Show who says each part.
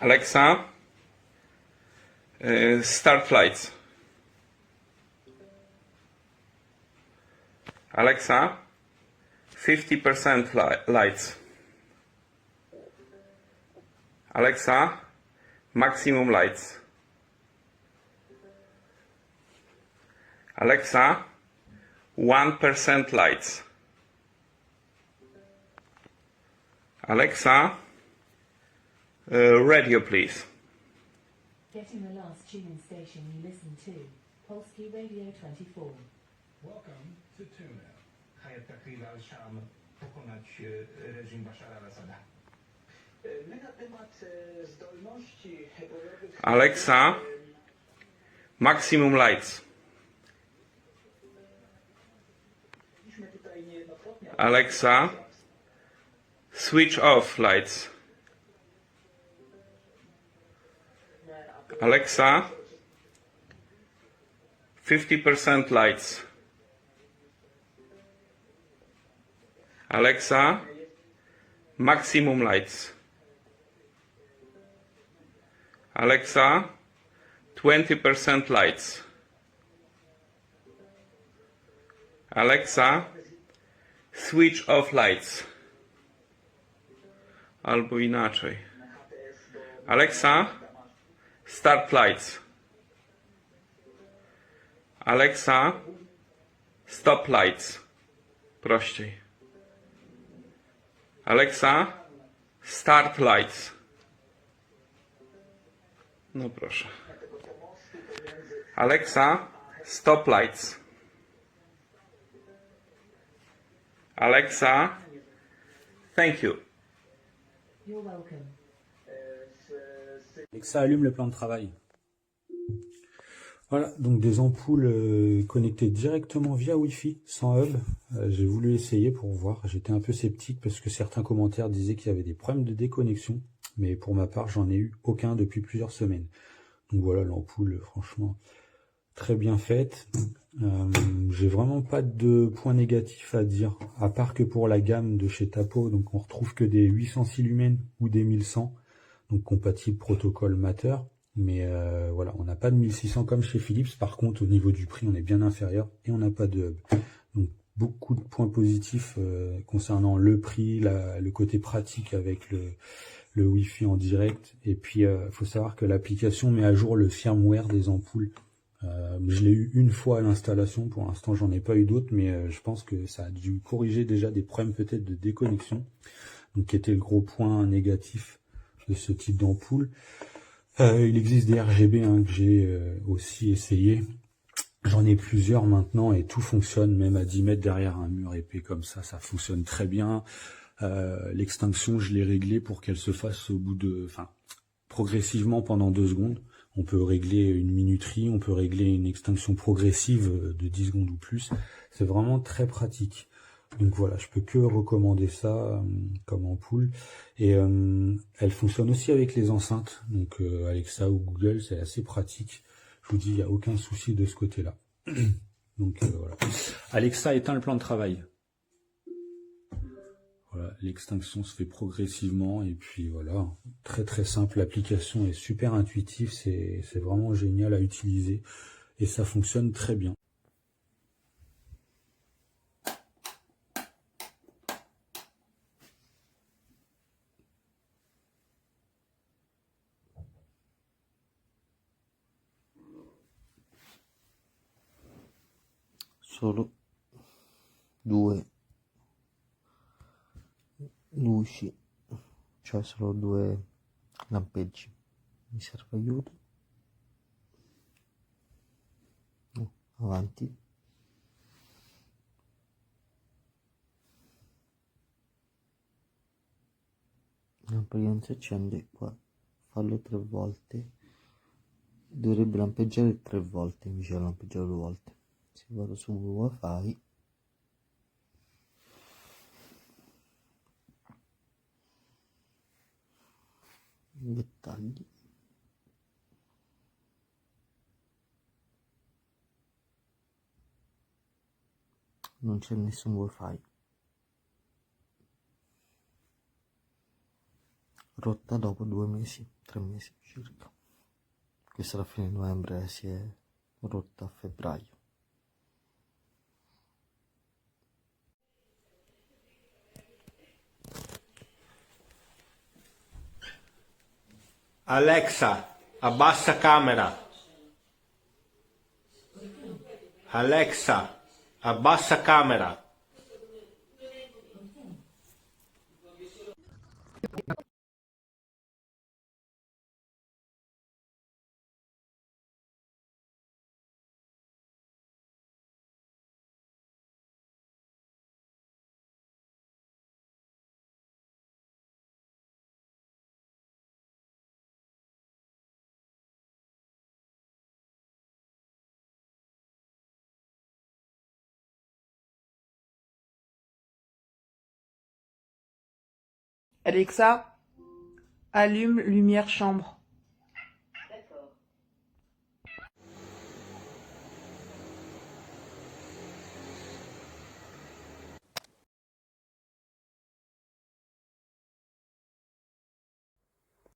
Speaker 1: Alexa, start lights. Alexa, 50% lights. Alexa, maximum lights. Alexa, 1% lights. Alexa, radio please.
Speaker 2: Getting the last tuning station you listen to, Polski Radio 24.
Speaker 3: Welcome to Tuna. Hayatta kıyılar Şam pokonać reżim Bashara al-Assada. My na temat zdolności bojowych...
Speaker 1: Alexa, maximum lights. Alexa, switch off lights. Alexa, 50% lights. Alexa, maximum lights. Alexa, 20% lights. Alexa, switch off lights. Albo inaczej. Alexa, start lights. Alexa, stop lights. Prościej. Alexa, start lights. No proszę. Alexa, stop lights. Alexa, thank you.
Speaker 2: You're welcome.
Speaker 4: Alexa, allume le plan de travail. Voilà, donc des ampoules connectées directement via Wi-Fi, sans hub. J'ai voulu essayer pour voir. J'étais un peu sceptique parce que certains commentaires disaient qu'il y avait des problèmes de déconnexion. Mais pour ma part, j'en ai eu aucun depuis plusieurs semaines. Donc voilà, l'ampoule, franchement, très bien faite. J'ai vraiment pas de points négatifs à dire, à part que pour la gamme de chez Tapo, donc on retrouve que des 806 lumens ou des 1100, donc compatible protocole Matter. Mais voilà, on n'a pas de 1600 comme chez Philips. Par contre, au niveau du prix, on est bien inférieur et on n'a pas de hub. Donc beaucoup de points positifs concernant le prix, le côté pratique avec le Wi-Fi en direct. Et puis, faut savoir que l'application met à jour le firmware des ampoules. Je l'ai eu une fois à l'installation. Pour l'instant, j'en ai pas eu d'autres, mais je pense que ça a dû corriger déjà des problèmes peut-être de déconnexion. Donc, qui était le gros point négatif de ce type d'ampoule. Il existe des RGB que j'ai aussi essayé. J'en ai plusieurs maintenant et tout fonctionne, même à 10 mètres derrière un mur épais comme ça fonctionne très bien. L'extinction, je l'ai réglée pour qu'elle se fasse au bout de, progressivement pendant 2 secondes. On peut régler une minuterie, on peut régler une extinction progressive de 10 secondes ou plus. C'est vraiment très pratique. Donc voilà, je peux que recommander ça comme ampoule. Et elle fonctionne aussi avec les enceintes. Donc Alexa ou Google, c'est assez pratique. Je vous dis, il n'y a aucun souci de ce côté-là. Donc voilà. Alexa éteint le plan de travail. Voilà, l'extinction se fait progressivement et puis voilà, très très simple. L'application est super intuitive, c'est vraiment génial à utiliser et ça fonctionne très bien.
Speaker 5: Solo 2 luci, cioè solo 2 lampeggi. Mi serve aiuto. Avanti. La lampadina non si accende qua, fallo 3 volte. Dovrebbe lampeggiare 3 volte invece di lampeggiare 2 volte. Se vado su wifi, dettagli, non c'è nessun wifi, rotta dopo 2 mesi, 3 mesi circa. Questa alla fine di novembre si è rotta a febbraio.
Speaker 6: Alexa, abbassa camera. Alexa, abbassa camera.
Speaker 7: Alexa, allume lumière chambre.